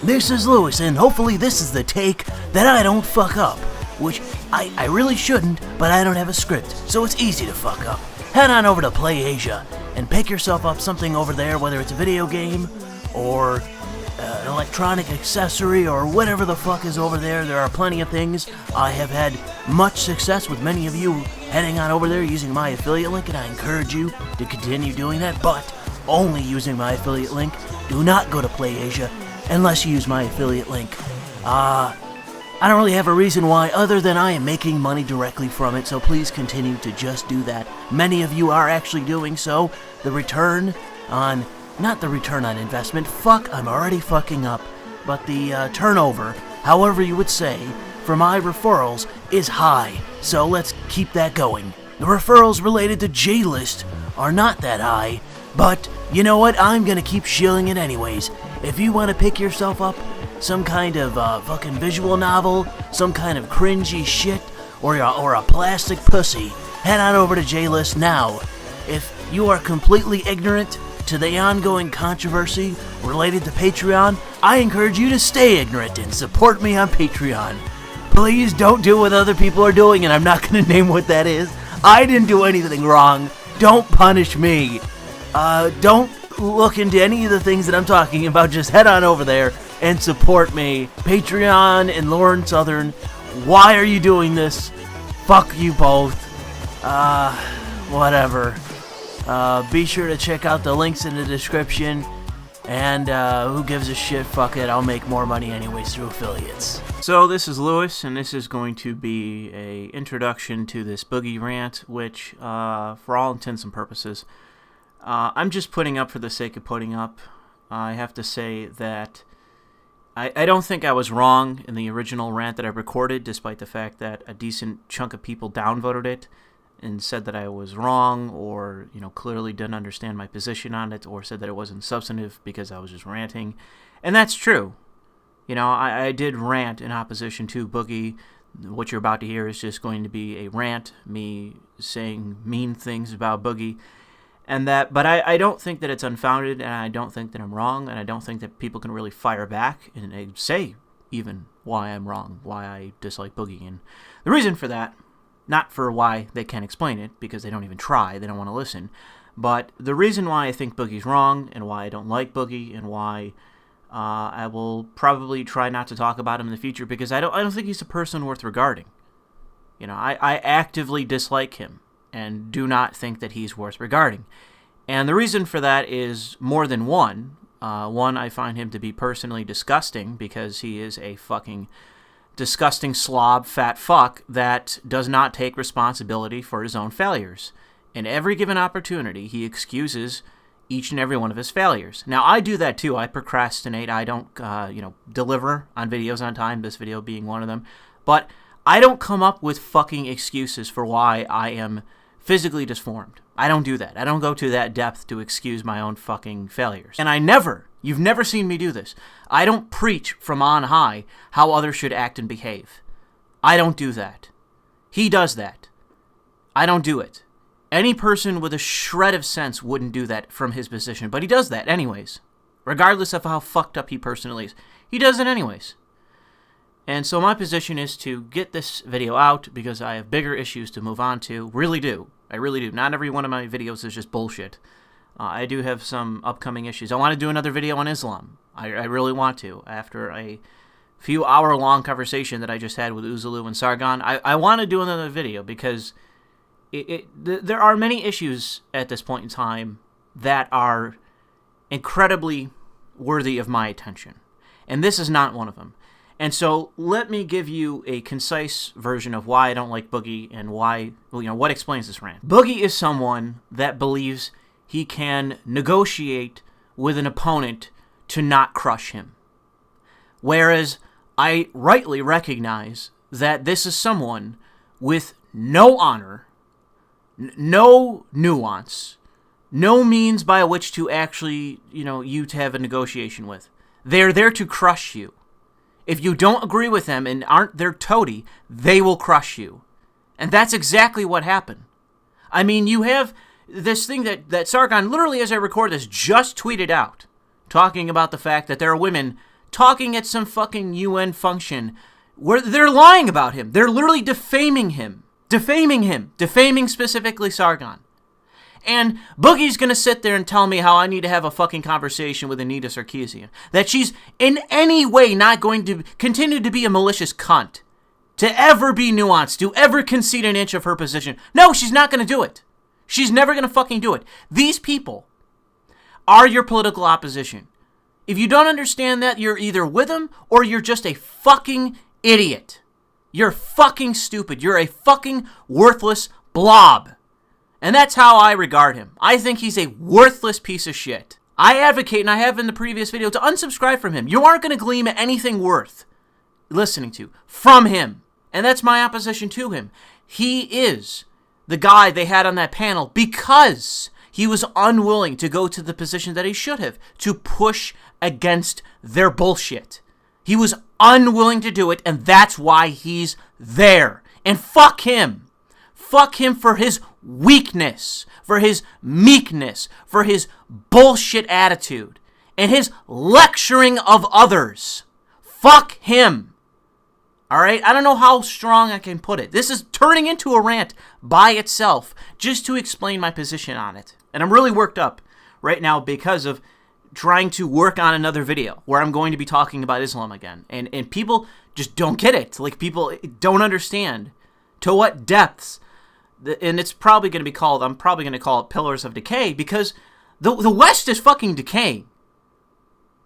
This is Louis, and hopefully this is the take that I don't fuck up. Which, I really shouldn't, but I don't have a script, so it's easy to fuck up. Head on over to PlayAsia, and pick yourself up something over there, whether it's a video game, or an electronic accessory, or whatever the fuck is over there. There are plenty of things. I have had much success with many of you heading on over there using my affiliate link, and I encourage you to continue doing that, but only using my affiliate link. Do not go to PlayAsia unless you use my affiliate link. I don't really have a reason why other than I am making money directly from it, so please continue to just do that. Many of you are actually doing so. The return on, not the return on investment, fuck, I'm already fucking up, but the turnover, however you would say, for my referrals is high, so let's keep that going. The referrals related to J-List are not that high, but you know what, I'm gonna keep shilling it anyways. If you want to pick yourself up some kind of fucking visual novel, some kind of cringy shit, or a plastic pussy, head on over to J-List now. If you are completely ignorant to the ongoing controversy related to Patreon, I encourage you to stay ignorant and support me on Patreon. Please don't do what other people are doing, and I'm not going to name what that is. I didn't do anything wrong. Don't punish me. Don't look into any of the things that I'm talking about. Just head on over there and support me. Patreon and Lauren Southern, why are you doing this? Fuck you both. Whatever. Be sure to check out the links in the description. And who gives a shit? Fuck it. I'll make more money anyways through affiliates. So this is Louis, and this is going to be a introduction to this Boogie Rant, which, for all intents and purposes, I'm just putting up for the sake of putting up. I have to say that I don't think I was wrong in the original rant that I recorded, despite the fact that a decent chunk of people downvoted it and said that I was wrong, or, clearly didn't understand my position on it, or said that it wasn't substantive because I was just ranting. And that's true. I did rant in opposition to Boogie. What you're about to hear is just going to be a rant, me saying mean things about Boogie. But I don't think that it's unfounded, and I don't think that I'm wrong, and I don't think that people can really fire back and say even why I'm wrong, why I dislike Boogie. And the reason for that, not for why they can't explain it, because they don't even try, they don't want to listen, but the reason why I think Boogie's wrong, and why I don't like Boogie, and why I will probably try not to talk about him in the future, because I don't think he's a person worth regarding. I actively dislike him and do not think that he's worth regarding. And the reason for that is more than one. One, I find him to be personally disgusting because he is a fucking disgusting slob fat fuck that does not take responsibility for his own failures. In every given opportunity, he excuses each and every one of his failures. Now, I do that too. I procrastinate. I don't, deliver on videos on time, this video being one of them. But I don't come up with fucking excuses for why I am physically disformed. I don't do that. I don't go to that depth to excuse my own fucking failures. And you've never seen me do this. I don't preach from on high how others should act and behave. I don't do that. He does that. I don't do it. Any person with a shred of sense wouldn't do that from his position, but he does that anyways. Regardless of how fucked up he personally is. He does it anyways. And so my position is to get this video out because I have bigger issues to move on to. Really do. I really do. Not every one of my videos is just bullshit. I do have some upcoming issues. I want to do another video on Islam. I really want to. After a few hour-long conversation that I just had with Uzulu and Sargon, I want to do another video because there are many issues at this point in time that are incredibly worthy of my attention. And this is not one of them. And so let me give you a concise version of why I don't like Boogie and why, what explains this rant. Boogie is someone that believes he can negotiate with an opponent to not crush him. Whereas I rightly recognize that this is someone with no honor, no nuance, no means by which to actually, you to have a negotiation with. They're there to crush you. If you don't agree with them and aren't their toady, they will crush you. And that's exactly what happened. I mean, you have this thing that Sargon, literally as I record this, just tweeted out, talking about the fact that there are women talking at some fucking UN function where they're lying about him. They're literally defaming him. Defaming specifically Sargon. And Boogie's gonna sit there and tell me how I need to have a fucking conversation with Anita Sarkeesian. That she's in any way not going to continue to be a malicious cunt. To ever be nuanced, to ever concede an inch of her position. No, she's not gonna do it. She's never gonna fucking do it. These people are your political opposition. If you don't understand that, you're either with them or you're just a fucking idiot. You're fucking stupid. You're a fucking worthless blob. And that's how I regard him. I think he's a worthless piece of shit. I advocate, and I have in the previous video, to unsubscribe from him. You aren't going to glean anything worth listening to from him. And that's my opposition to him. He is the guy they had on that panel because he was unwilling to go to the position that he should have, to push against their bullshit. He was unwilling to do it, and that's why he's there. And fuck him. Fuck him for his weakness, for his meekness, for his bullshit attitude, and his lecturing of others. Fuck him. Alright? I don't know how strong I can put it. This is turning into a rant by itself, just to explain my position on it. And I'm really worked up right now because of trying to work on another video where I'm going to be talking about Islam again. And people just don't get it. Like, people don't understand to what depths. And it's probably going to be called, I'm probably going to call it Pillars of Decay, because the West is fucking decaying.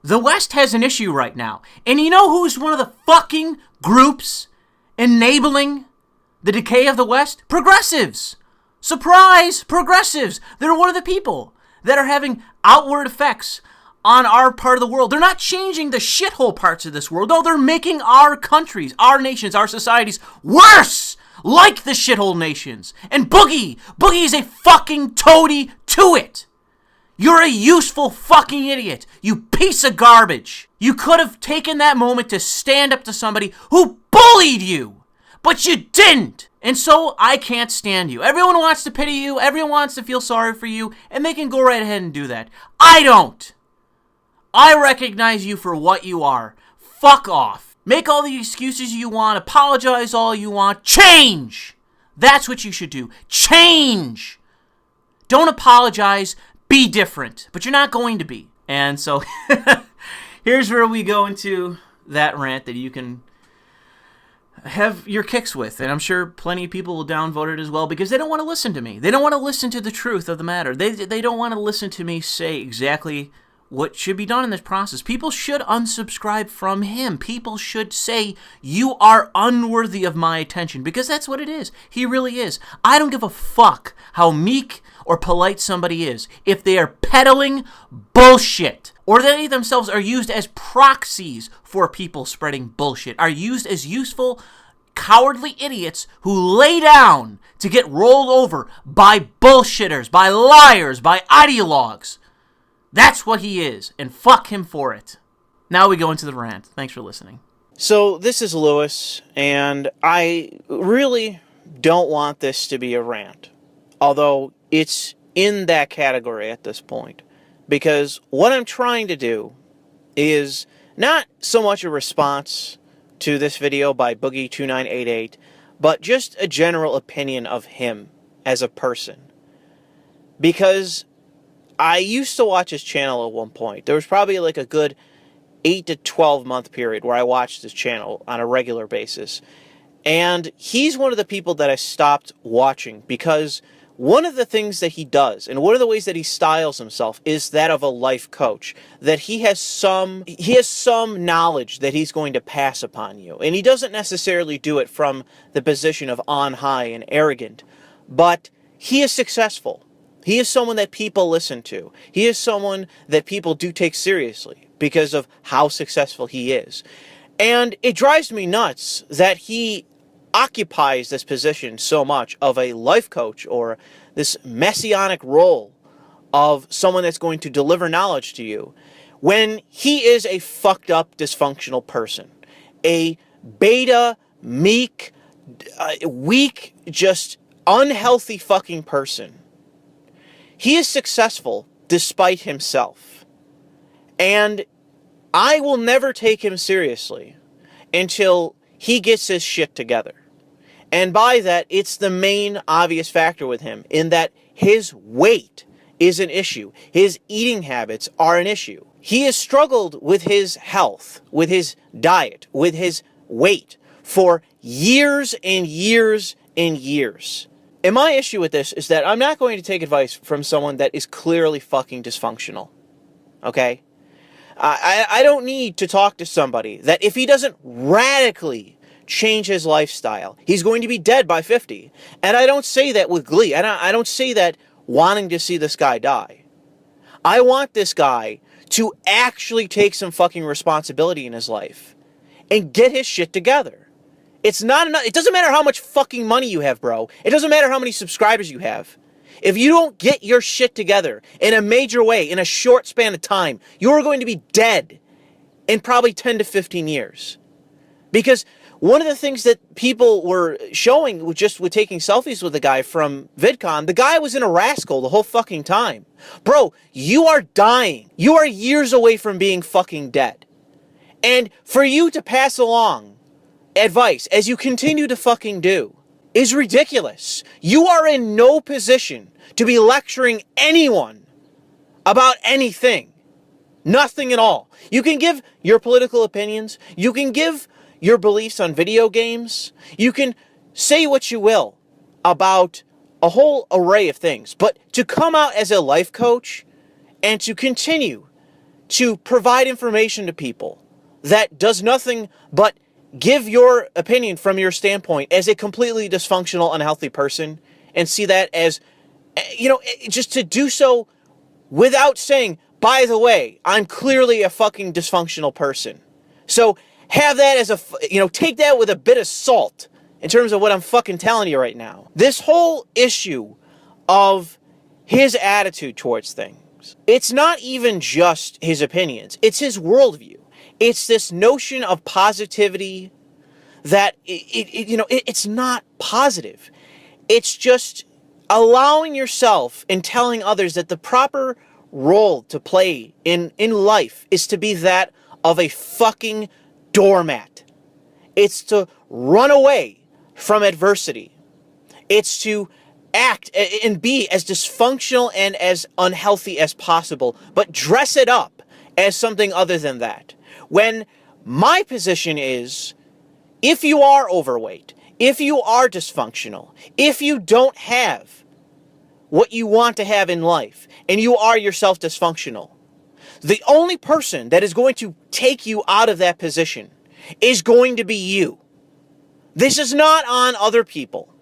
The West has an issue right now. And you know who's one of the fucking groups enabling the decay of the West? Progressives. Surprise! Progressives. They're one of the people that are having outward effects on our part of the world. They're not changing the shithole parts of this world. No, they're making our countries, our nations, our societies worse! Like the shithole nations. And Boogie is a fucking toady to it. You're a useful fucking idiot. You piece of garbage. You could have taken that moment to stand up to somebody who bullied you. But you didn't. And so I can't stand you. Everyone wants to pity you. Everyone wants to feel sorry for you. And they can go right ahead and do that. I don't. I recognize you for what you are. Fuck off. Make all the excuses you want, apologize all you want, change! That's what you should do. Change! Don't apologize, be different. But you're not going to be. And so, here's where we go into that rant that you can have your kicks with. And I'm sure plenty of people will downvote it as well because they don't want to listen to me. They don't want to listen to the truth of the matter. They don't want to listen to me say exactly what should be done in this process. People should unsubscribe from him. People should say, you are unworthy of my attention, because that's what it is. He really is. I don't give a fuck how meek or polite somebody is if they are peddling bullshit, or they themselves are used as proxies for people spreading bullshit, are used as useful, cowardly idiots who lay down to get rolled over by bullshitters, by liars, by ideologues. That's what he is, and fuck him for it. Now we go into the rant. Thanks for listening. So, this is Louis, and I really don't want this to be a rant. Although, it's in that category at this point. Because what I'm trying to do is not so much a response to this video by Boogie2988, but just a general opinion of him as a person. Because I used to watch his channel at one point. There was probably like a good 8 to 12 month period where I watched his channel on a regular basis. And he's one of the people that I stopped watching because one of the things that he does, and one of the ways that he styles himself, is that of a life coach. That he has some knowledge that he's going to pass upon you. And he doesn't necessarily do it from the position of on high and arrogant. But he is successful. He is someone that people listen to. He is someone that people do take seriously because of how successful he is. And it drives me nuts that he occupies this position so much of a life coach, or this messianic role of someone that's going to deliver knowledge to you, when he is a fucked up, dysfunctional person. A beta, meek, weak, just unhealthy fucking person. He is successful despite himself. And I will never take him seriously until he gets his shit together. And by that, it's the main obvious factor with him, in that his weight is an issue. His eating habits are an issue. He has struggled with his health, with his diet, with his weight for years and years and years. And my issue with this is that I'm not going to take advice from someone that is clearly fucking dysfunctional. Okay? I don't need to talk to somebody that if he doesn't radically change his lifestyle, he's going to be dead by 50. And I don't say that with glee. I don't say that wanting to see this guy die. I want this guy to actually take some fucking responsibility in his life and get his shit together. It's not enough. It doesn't matter how much fucking money you have, bro. It doesn't matter how many subscribers you have. If you don't get your shit together in a major way, in a short span of time, you are going to be dead in probably 10 to 15 years. Because one of the things that people were showing with taking selfies with the guy from VidCon, the guy was in a rascal the whole fucking time. Bro, you are dying. You are years away from being fucking dead. And for you to pass along advice, as you continue to fucking do, is ridiculous. You are in no position to be lecturing anyone about anything. Nothing at all. You can give your political opinions. You can give your beliefs on video games. You can say what you will about a whole array of things. But to come out as a life coach and to continue to provide information to people that does nothing but give your opinion from your standpoint as a completely dysfunctional, unhealthy person, and see that as, just to do so without saying, by the way, I'm clearly a fucking dysfunctional person. So have that as take that with a bit of salt in terms of what I'm fucking telling you right now. This whole issue of his attitude towards things, it's not even just his opinions, it's his worldview. It's this notion of positivity that, it's not positive. It's just allowing yourself and telling others that the proper role to play in life is to be that of a fucking doormat. It's to run away from adversity. It's to act and be as dysfunctional and as unhealthy as possible, but dress it up as something other than that. When my position is, if you are overweight, if you are dysfunctional, if you don't have what you want to have in life, and you are yourself dysfunctional, the only person that is going to take you out of that position is going to be you. This is not on other people.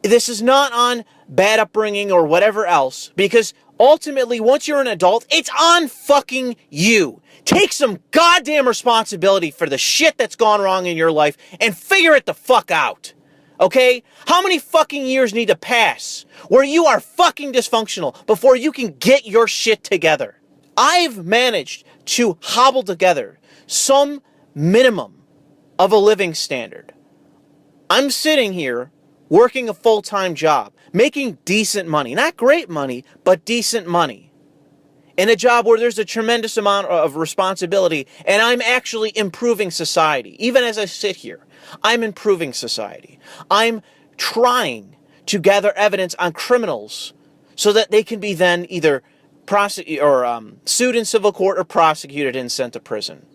This is not on bad upbringing or whatever else, because ultimately, once you're an adult, it's on fucking you. Take some goddamn responsibility for the shit that's gone wrong in your life and figure it the fuck out. Okay? How many fucking years need to pass where you are fucking dysfunctional before you can get your shit together? I've managed to hobble together some minimum of a living standard. I'm sitting here working a full-time job, making decent money. Not great money, but decent money. In a job where there's a tremendous amount of responsibility, and I'm actually improving society. Even as I sit here, I'm improving society. I'm trying to gather evidence on criminals so that they can be then either sued in civil court or prosecuted and sent to prison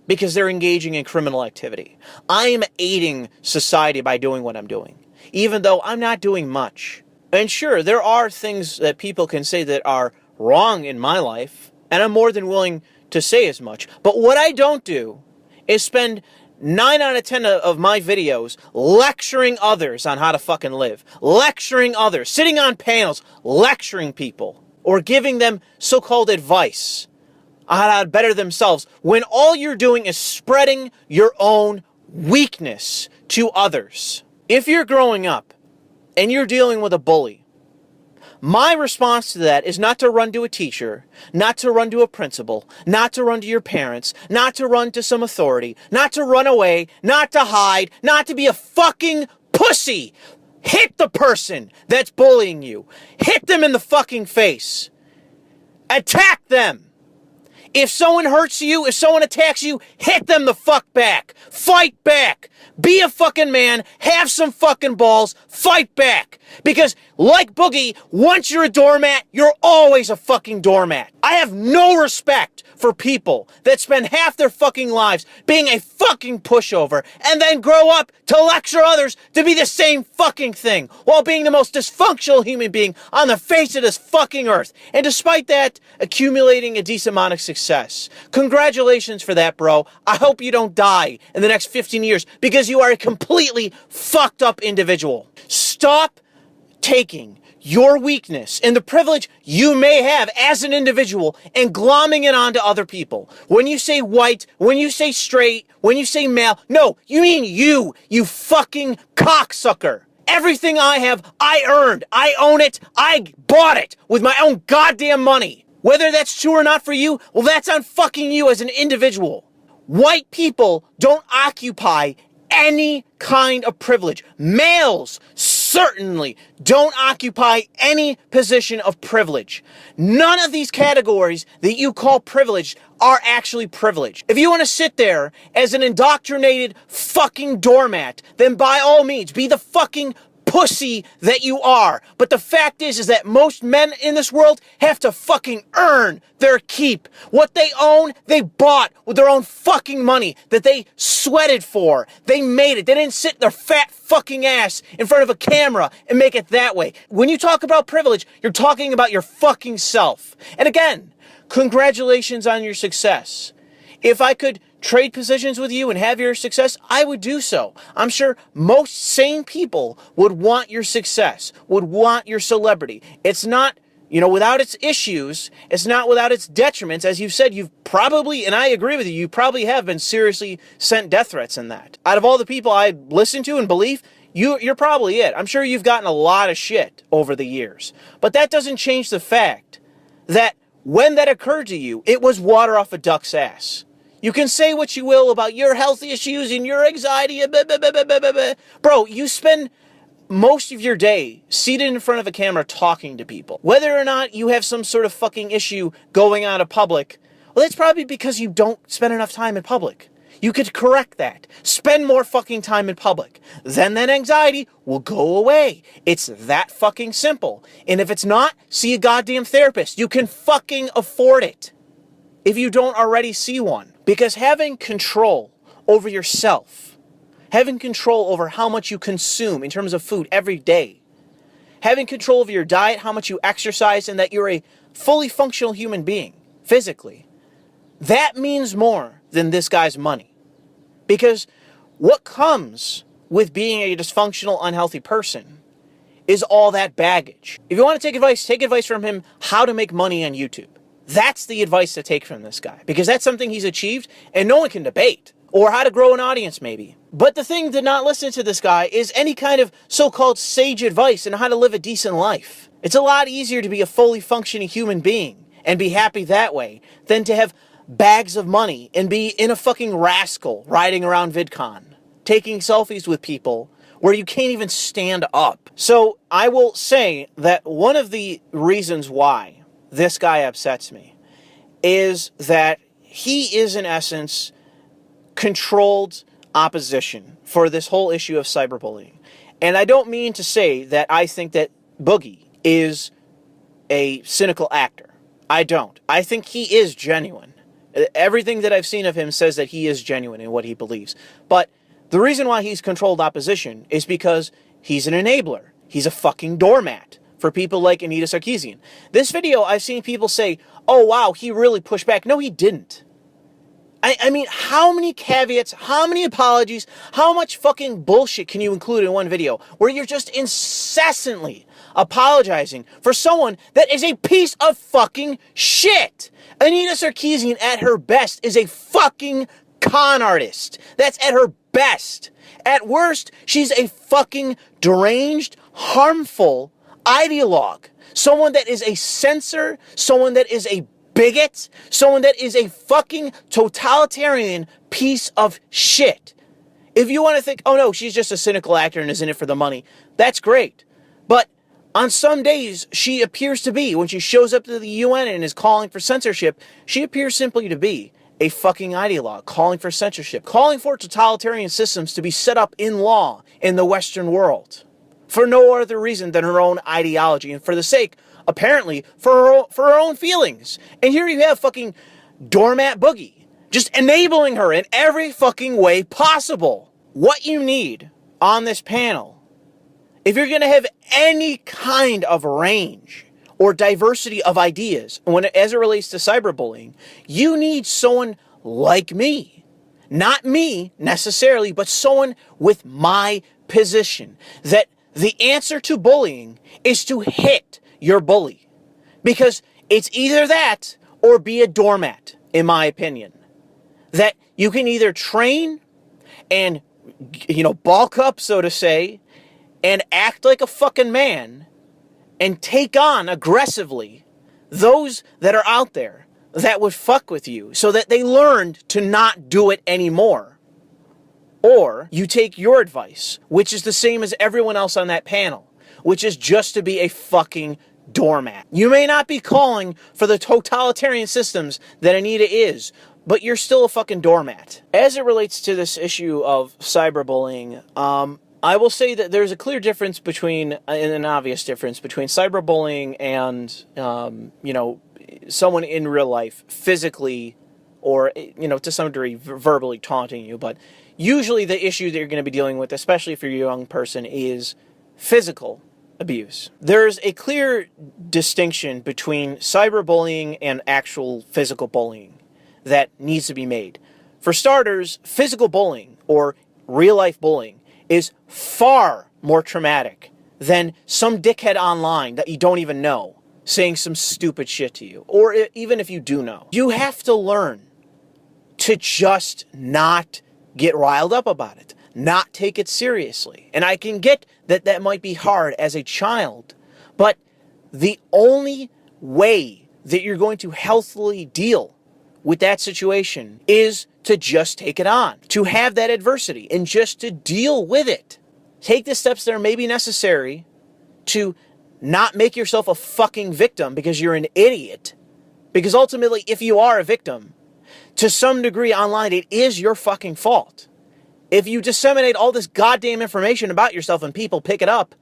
because they're engaging in criminal activity. I'm aiding society by doing what I'm doing, even though I'm not doing much. And sure, there are things that people can say that are wrong in my life, and I'm more than willing to say as much. But what I don't do is spend 9 out of 10 of my videos lecturing others on how to fucking live, lecturing others, sitting on panels, lecturing people, or giving them so-called advice on how to better themselves, when all you're doing is spreading your own weakness to others. If you're growing up and you're dealing with a bully, my response to that is not to run to a teacher, not to run to a principal, not to run to your parents, not to run to some authority, not to run away, not to hide, not to be a fucking pussy. Hit the person that's bullying you. Hit them in the fucking face. Attack them. If someone hurts you, if someone attacks you, hit them the fuck back. Fight back. Be a fucking man. Have some fucking balls. Fight back. Because, like Boogie, once you're a doormat, you're always a fucking doormat. I have no respect for people that spend half their fucking lives being a fucking pushover and then grow up to lecture others to be the same fucking thing while being the most dysfunctional human being on the face of this fucking earth. And despite that, accumulating a decent amount of success. Congratulations for that, bro. I hope you don't die in the next 15 years because you are a completely fucked up individual. Stop taking your weakness and the privilege you may have as an individual and glomming it onto other people. When you say white, when you say straight, when you say male, no, you mean you fucking cocksucker. Everything I have, I earned. I own it. I bought it with my own goddamn money. Whether that's true or not for you, well, that's on fucking you as an individual. White people don't occupy any kind of privilege. Males certainly don't occupy any position of privilege. None of these categories that you call privileged are actually privileged. If you want to sit there as an indoctrinated fucking doormat, then by all means, be the fucking pussy that you are. But the fact is that most men in this world have to fucking earn their keep. What they own, they bought with their own fucking money that they sweated for. They made it. They didn't sit their fat fucking ass in front of a camera and make it that way. When you talk about privilege, you're talking about your fucking self. And again, congratulations on your success. If I could trade positions with you and have your success, I would do so. I'm sure most sane people would want your success, would want your celebrity. It's not, without its issues, it's not without its detriments. As you've said, you've probably, and I agree with you, you probably have been seriously sent death threats in that. Out of all the people I listen to and believe, you're probably it. I'm sure you've gotten a lot of shit over the years. But that doesn't change the fact that when that occurred to you, it was water off a duck's ass. You can say what you will about your health issues and your anxiety. Bro, you spend most of your day seated in front of a camera talking to people. Whether or not you have some sort of fucking issue going on in public, well, that's probably because you don't spend enough time in public. You could correct that. Spend more fucking time in public. Then that anxiety will go away. It's that fucking simple. And if it's not, see a goddamn therapist. You can fucking afford it if you don't already see one. Because having control over yourself, having control over how much you consume in terms of food every day, having control over your diet, how much you exercise, and that you're a fully functional human being, physically, that means more than this guy's money. Because what comes with being a dysfunctional, unhealthy person is all that baggage. If you want to take advice from him how to make money on YouTube. That's the advice to take from this guy, because that's something he's achieved and no one can debate. Or how to grow an audience, maybe. But the thing to not listen to this guy is any kind of so-called sage advice on how to live a decent life. It's a lot easier to be a fully functioning human being and be happy that way than to have bags of money and be in a fucking rascal riding around VidCon, taking selfies with people where you can't even stand up. So I will say that one of the reasons why this guy upsets me is that he is, in essence, controlled opposition for this whole issue of cyberbullying. And I don't mean to say that I think that Boogie is a cynical actor. I don't. I think he is genuine. Everything that I've seen of him says that he is genuine in what he believes. But the reason why he's controlled opposition is because he's an enabler. He's a fucking doormat for people like Anita Sarkeesian. This video, I've seen people say, oh wow, he really pushed back. No, he didn't. I mean, how many caveats, how many apologies, how much fucking bullshit can you include in one video where you're just incessantly apologizing for someone that is a piece of fucking shit? Anita Sarkeesian at her best is a fucking con artist. That's at her best. At worst, she's a fucking deranged, harmful ideologue, someone that is a censor, someone that is a bigot, someone that is a fucking totalitarian piece of shit. If you want to think, oh no, she's just a cynical actor and is in it for the money, that's great. But On some days, she appears to be, when she shows up to the UN and is calling for censorship, she appears simply to be a fucking ideologue calling for censorship, calling for totalitarian systems to be set up in law in the Western world for no other reason than her own ideology and for the sake, apparently, for her own feelings. And here you have fucking doormat Boogie just enabling her in every fucking way possible. What you need on this panel, if you're going to have any kind of range or diversity of ideas as it relates to cyberbullying, you need someone like me. Not me necessarily, but someone with my position. That the answer to bullying is to hit your bully. Because it's either that or be a doormat, in my opinion. That you can either train and, bulk up, so to say, and act like a fucking man and take on aggressively those that are out there that would fuck with you so that they learned to not do it anymore. Or you take your advice, which is the same as everyone else on that panel, which is just to be a fucking doormat. You may not be calling for the totalitarian systems that Anita is, but you're still a fucking doormat. As it relates to this issue of cyberbullying, I will say that there's a clear difference between, and an obvious difference between cyberbullying and, someone in real life physically or, to some degree verbally taunting you. But usually the issue that you're going to be dealing with, especially if you're a young person, is physical abuse. There's a clear distinction between cyberbullying and actual physical bullying that needs to be made. For starters, physical bullying or real life bullying is far more traumatic than some dickhead online that you don't even know saying some stupid shit to you, or even if you do know. You have to learn to just not get riled up about it, not take it seriously. And I can get that that might be hard as a child, but the only way that you're going to healthily deal with that situation is to just take it on, to have that adversity and just to deal with it. Take the steps that are maybe necessary to not make yourself a fucking victim because you're an idiot. Because ultimately, if you are a victim, to some degree online, it is your fucking fault. If you disseminate all this goddamn information about yourself and people pick it up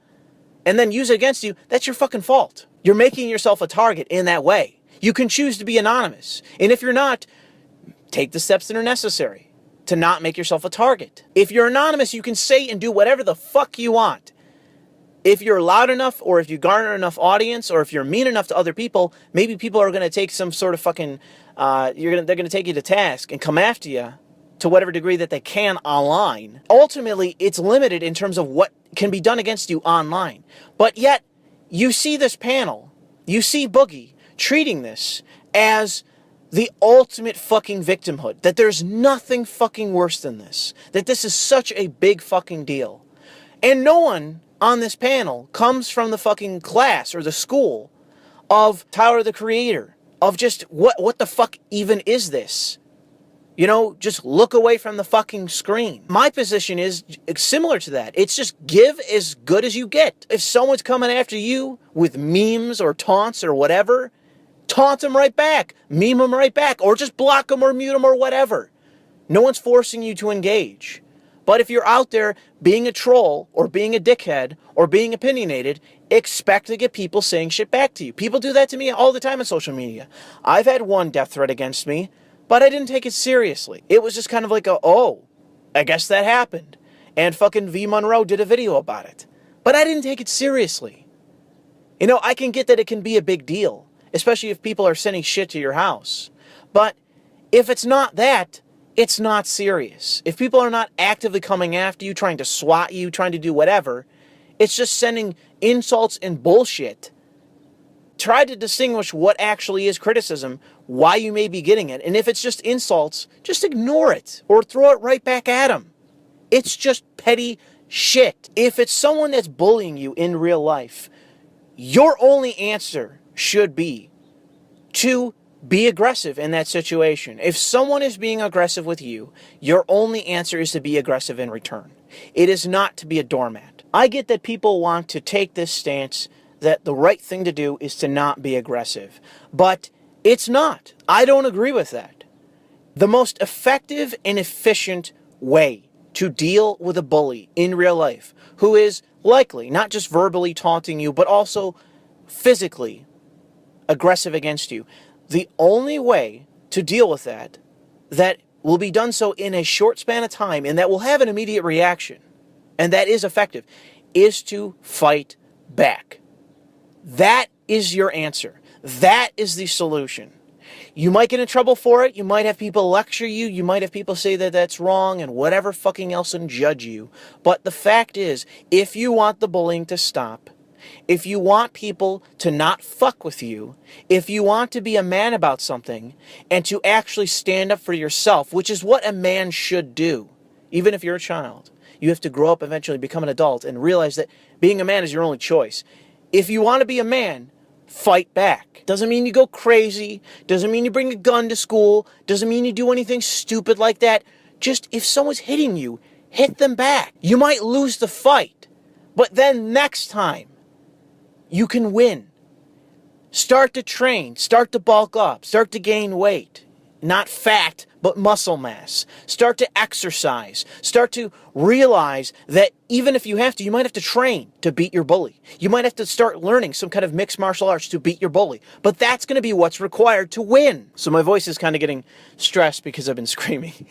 and then use it against you, that's your fucking fault. You're making yourself a target in that way. You can choose to be anonymous. And if you're not, take the steps that are necessary to not make yourself a target. If you're anonymous, you can say and do whatever the fuck you want. If you're loud enough, or if you garner enough audience, or if you're mean enough to other people, maybe people are going to take some sort of fucking, they're going to take you to task and come after you to whatever degree that they can online. Ultimately, it's limited in terms of what can be done against you online. But yet, you see this panel, you see Boogie treating this as the ultimate fucking victimhood. That there's nothing fucking worse than this. That this is such a big fucking deal. And no one on this panel comes from the fucking class or the school of Tyler the Creator. Of just, what the fuck even is this? Just look away from the fucking screen. My position is similar to that. It's just give as good as you get. If someone's coming after you with memes or taunts or whatever, taunt them right back, meme them right back, or just block them or mute them or whatever. No one's forcing you to engage. But if you're out there being a troll or being a dickhead or being opinionated, expect to get people saying shit back to you. People do that to me all the time on social media. I've had one death threat against me, but I didn't take it seriously. It was just kind of like I guess that happened. And fucking V Monroe did a video about it. But I didn't take it seriously. I can get that it can be a big deal, especially if people are sending shit to your house. But if it's not that, it's not serious. If people are not actively coming after you, trying to swat you, trying to do whatever, it's just sending insults and bullshit. Try to distinguish what actually is criticism, why you may be getting it. And if it's just insults, just ignore it or throw it right back at them. It's just petty shit. If it's someone that's bullying you in real life, your only answer should be to be aggressive in that situation. If someone is being aggressive with you, your only answer is to be aggressive in return. It is not to be a doormat. I get that people want to take this stance that the right thing to do is to not be aggressive. But it's not. I don't agree with that. The most effective and efficient way to deal with a bully in real life, who is likely not just verbally taunting you, but also physically aggressive against you, the only way to deal with that will be done so in a short span of time and that will have an immediate reaction, and that is effective, is to fight back. That is your answer. That is the solution. You might get in trouble for it. You might have people lecture you. You might have people say that that's wrong and whatever fucking else and judge you. But the fact is, if you want the bullying to stop, if you want people to not fuck with you, if you want to be a man about something and to actually stand up for yourself, which is what a man should do, even if you're a child, you have to grow up, eventually become an adult and realize that being a man is your only choice. If you want to be a man, fight back. Doesn't mean you go crazy. Doesn't mean you bring a gun to school. Doesn't mean you do anything stupid like that. Just if someone's hitting you, hit them back. You might lose the fight, but then next time, you can win. Start to train. Start to bulk up. Start to gain weight. Not fat, but muscle mass. Start to exercise. Start to realize that even if you have to, you might have to train to beat your bully. You might have to start learning some kind of mixed martial arts to beat your bully. But that's going to be what's required to win. So my voice is kind of getting stressed because I've been screaming.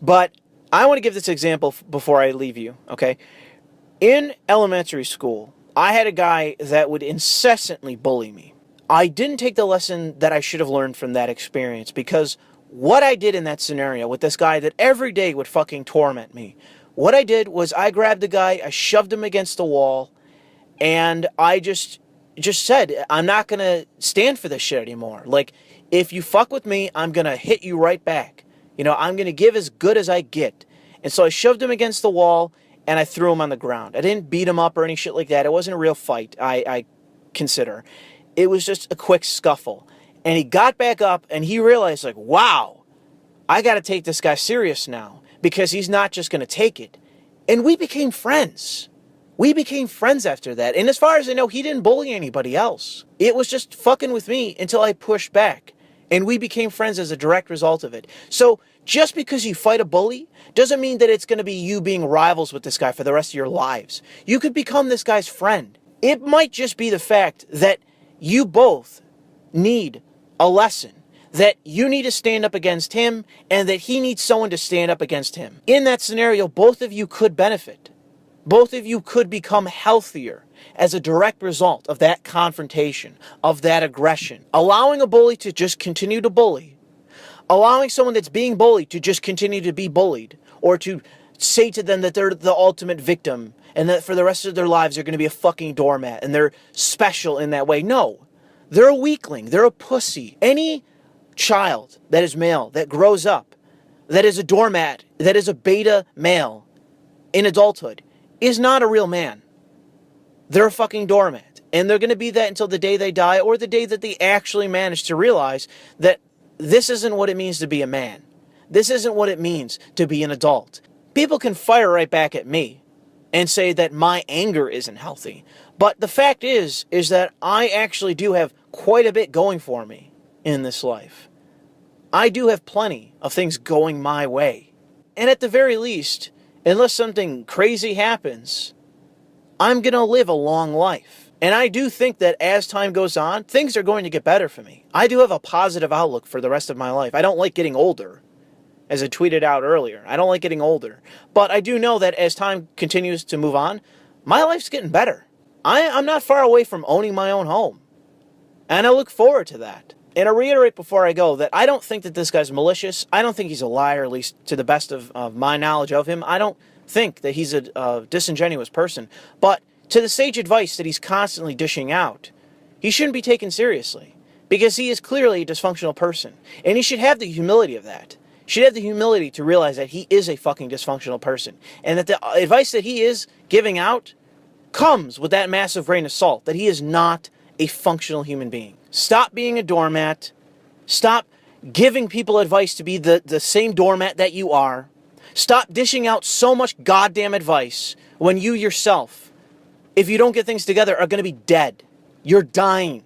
But I want to give this example before I leave you, okay? In elementary school, I had a guy that would incessantly bully me. I didn't take the lesson that I should have learned from that experience, because what I did in that scenario with this guy that every day would fucking torment me, what I did was I grabbed the guy, I shoved him against the wall, and I just said, I'm not going to stand for this shit anymore. Like, if you fuck with me, I'm going to hit you right back. You know, I'm going to give as good as I get. And so I shoved him against the wall, and I threw him on the ground. I didn't beat him up or any shit like that. It wasn't a real fight, I consider. It was just a quick scuffle. And he got back up and he realized, like, wow, I got to take this guy serious now, because he's not just going to take it. And we became friends. We became friends after that. And as far as I know, he didn't bully anybody else. It was just fucking with me until I pushed back. And we became friends as a direct result of it. So just because you fight a bully doesn't mean that it's going to be you being rivals with this guy for the rest of your lives. You could become this guy's friend. It might just be the fact that you both need a lesson, that you need to stand up against him and that he needs someone to stand up against him. In that scenario, both of you could benefit. Both of you could become healthier as a direct result of that confrontation, of that aggression. Allowing a bully to just continue to bully, allowing someone that's being bullied to just continue to be bullied, or to say to them that they're the ultimate victim and that for the rest of their lives they're going to be a fucking doormat and they're special in that way. No, they're a weakling. They're a pussy. Any child that is male, that grows up, that is a doormat, that is a beta male in adulthood, is not a real man. They're a fucking doormat. And they're going to be that until the day they die, or the day that they actually manage to realize that this isn't what it means to be a man. This isn't what it means to be an adult. People can fire right back at me and say that my anger isn't healthy. But the fact is that I actually do have quite a bit going for me in this life. I do have plenty of things going my way. And at the very least, unless something crazy happens, I'm going to live a long life. And I do think that as time goes on, things are going to get better for me. I do have a positive outlook for the rest of my life. I don't like getting older, as I tweeted out earlier. I don't like getting older. But I do know that as time continues to move on, my life's getting better. I'm not far away from owning my own home. And I look forward to that. And I reiterate before I go that I don't think that this guy's malicious. I don't think he's a liar, at least to the best of my knowledge of him. I don't think that he's a disingenuous person. But to the sage advice that he's constantly dishing out, he shouldn't be taken seriously, because he is clearly a dysfunctional person. And he should have the humility of that. He should have the humility to realize that he is a fucking dysfunctional person. And that the advice that he is giving out comes with that massive grain of salt, that he is not a functional human being. Stop being a doormat. Stop giving people advice to be the same doormat that you are. Stop dishing out so much goddamn advice when you yourself if you don't get things together, are going to be dead. You're dying.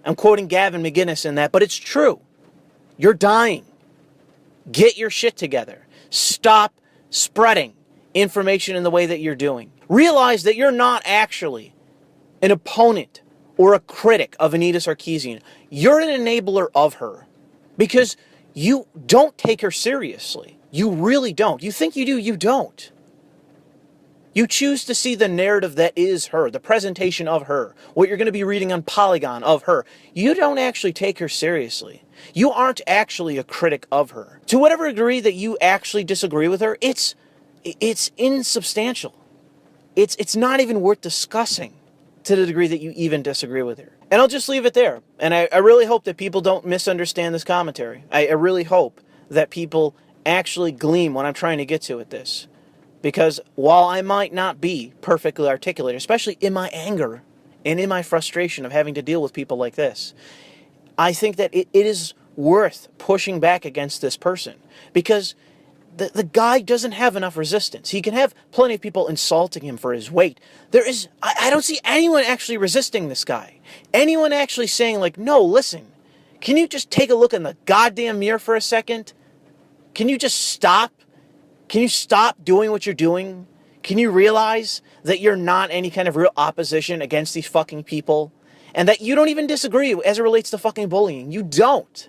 I'm quoting Gavin McInnes in that, but it's true. You're dying. Get your shit together. Stop spreading information in the way that you're doing. Realize that you're not actually an opponent or a critic of Anita Sarkeesian. You're an enabler of her because you don't take her seriously. You really don't. You think you do, you don't. You choose to see the narrative that is her, the presentation of her, what you're going to be reading on Polygon of her. You don't actually take her seriously. You aren't actually a critic of her. To whatever degree that you actually disagree with her, it's insubstantial. It's not even worth discussing to the degree that you even disagree with her. And I'll just leave it there. And I really hope that people don't misunderstand this commentary. I really hope that people actually glean what I'm trying to get to with this. Because while I might not be perfectly articulate, especially in my anger and in my frustration of having to deal with people like this, I think that it is worth pushing back against this person. Because the guy doesn't have enough resistance. He can have plenty of people insulting him for his weight. I don't see anyone actually resisting this guy. Anyone actually saying like, no, listen, can you just take a look in the goddamn mirror for a second? Can you just stop? Can you stop doing what you're doing? Can you realize that you're not any kind of real opposition against these fucking people? And that you don't even disagree as it relates to fucking bullying. You don't.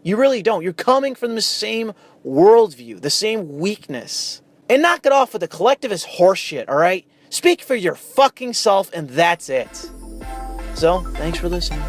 You really don't. You're coming from the same worldview, the same weakness. And knock it off with the collectivist horseshit, alright? Speak for your fucking self and that's it. So, thanks for listening.